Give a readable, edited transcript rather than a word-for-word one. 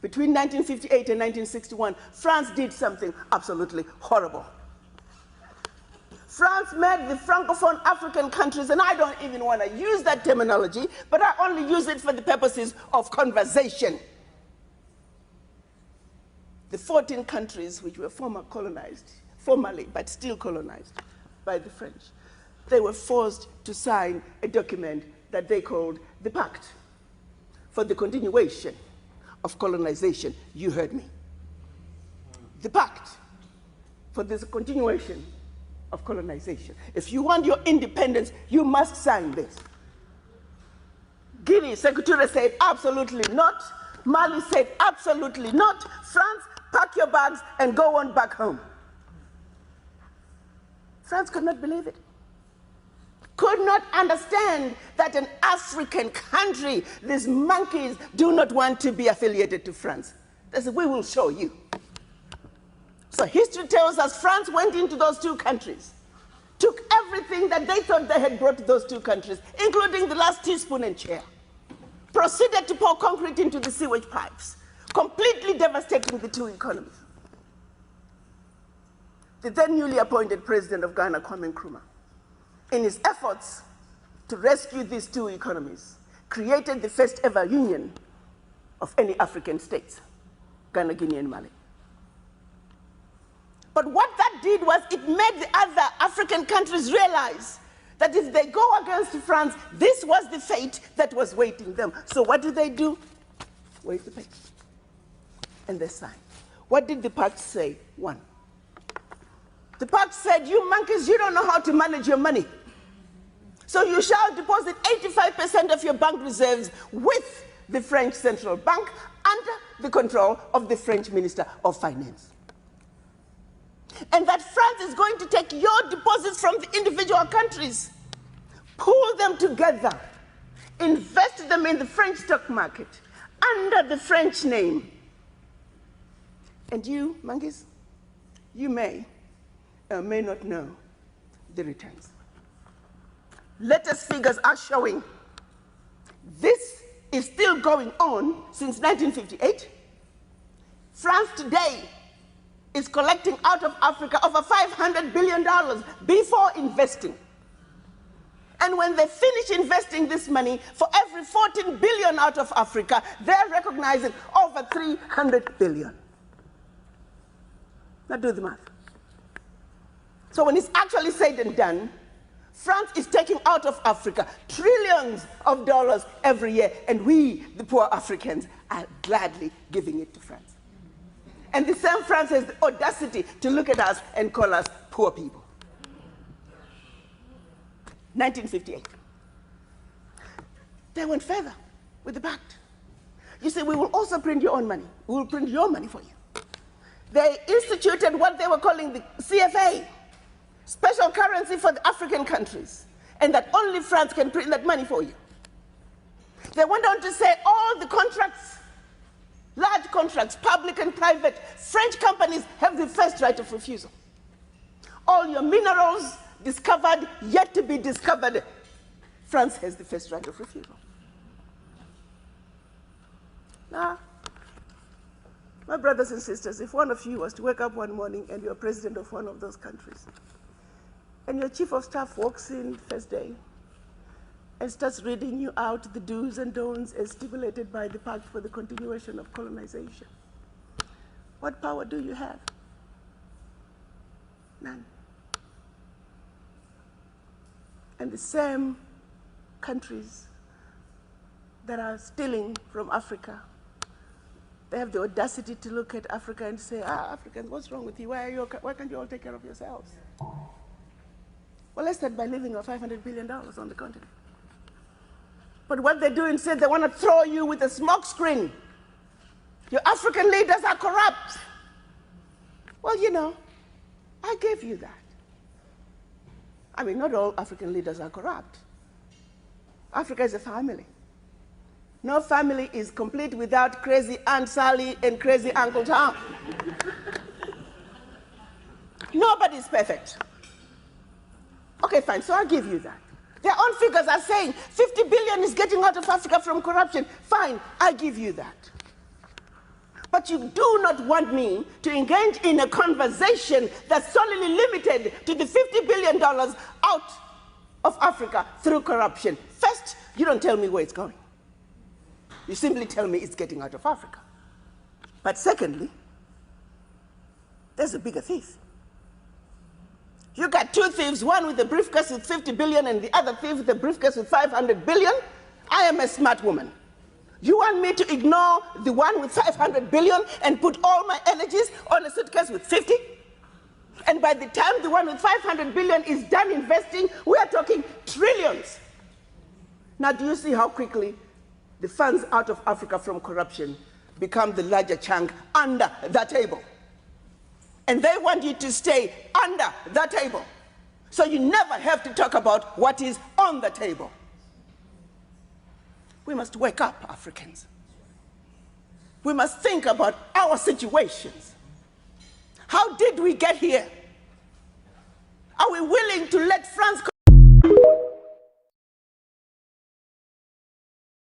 between 1958 and 1961, France did something absolutely horrible. France made the Francophone African countries, and I don't even want to use that terminology, but I only use it for the purposes of conversation. The 14 countries which were formally, but still colonized by the French, they were forced to sign a document that they called the Pact for the Continuation of Colonization. You heard me. The Pact for this continuation of colonization. If you want your independence, you must sign this. Guinea, Secretary said absolutely not. Mali said absolutely not. France, pack your bags and go on back home. France could not believe it. Could not understand that an African country, these monkeys, do not want to be affiliated to France. They said, we will show you. So history tells us France went into those two countries, took everything that they thought they had brought to those two countries, including the last teaspoon and chair, proceeded to pour concrete into the sewage pipes, completely devastating the two economies. The then newly appointed president of Ghana, Kwame Nkrumah, in his efforts to rescue these two economies, created the first ever union of any African states, Ghana, Guinea, and Mali. But what that did was it made the other African countries realize that if they go against France, this was the fate that was waiting them. So what do? Wave the paper. And they signed. What did the pact say? One. The pact said, you monkeys, you don't know how to manage your money. So you shall deposit 85% of your bank reserves with the French Central Bank under the control of the French Minister of Finance. And that France is going to take your deposits from the individual countries, pool them together, invest them in the French stock market under the French name. And you, monkeys, you may or may not know the returns. Latest figures are showing this is still going on since 1958. France today is collecting out of Africa over $500 billion before investing. And when they finish investing this money, for every 14 billion out of Africa, they're recognizing over 300 billion. Now do the math. So when it's actually said and done, France is taking out of Africa trillions of dollars every year, and we, the poor Africans, are gladly giving it to France. And the same France has the audacity to look at us and call us poor people. 1958. They went further with the pact. You see, we will also print your own money. We will print your money for you. They instituted what they were calling the CFA, special currency for the African countries, and that only France can print that money for you. They went on to say all the contracts, large contracts, public and private, French companies have the first right of refusal. All your minerals discovered, yet to be discovered, France has the first right of refusal. Now, my brothers and sisters, if one of you was to wake up one morning and you're president of one of those countries, and your chief of staff walks in first day and starts reading you out the do's and don'ts as stipulated by the Pact for the Continuation of Colonization, what power do you have? None. And the same countries that are stealing from Africa, they have the audacity to look at Africa and say, Africans, what's wrong with you? Why can't you all take care of yourselves? Well, let's start by leaving our $500 billion on the continent. But what they do instead, they want to throw you with a smoke screen. Your African leaders are corrupt. Well, you know, I gave you that. I mean, not all African leaders are corrupt. Africa is a family. No family is complete without crazy Aunt Sally and crazy Uncle Tom. Nobody's perfect. Okay, fine, so I'll give you that. Their own figures are saying 50 billion is getting out of Africa from corruption. Fine, I give you that. But you do not want me to engage in a conversation that's solely limited to the $50 billion out of Africa through corruption. First, you don't tell me where it's going. You simply tell me it's getting out of Africa. But secondly, there's a bigger thief. You got two thieves, one with a briefcase with 50 billion and the other thief with a briefcase with 500 billion. I am a smart woman. You want me to ignore the one with 500 billion and put all my energies on a suitcase with 50? And by the time the one with 500 billion is done investing, we are talking trillions. Now, do you see how quickly the funds out of Africa from corruption become the larger chunk under the table? And they want you to stay under the table. So you never have to talk about what is on the table. We must wake up, Africans. We must think about our situations. How did we get here? Are we willing to let France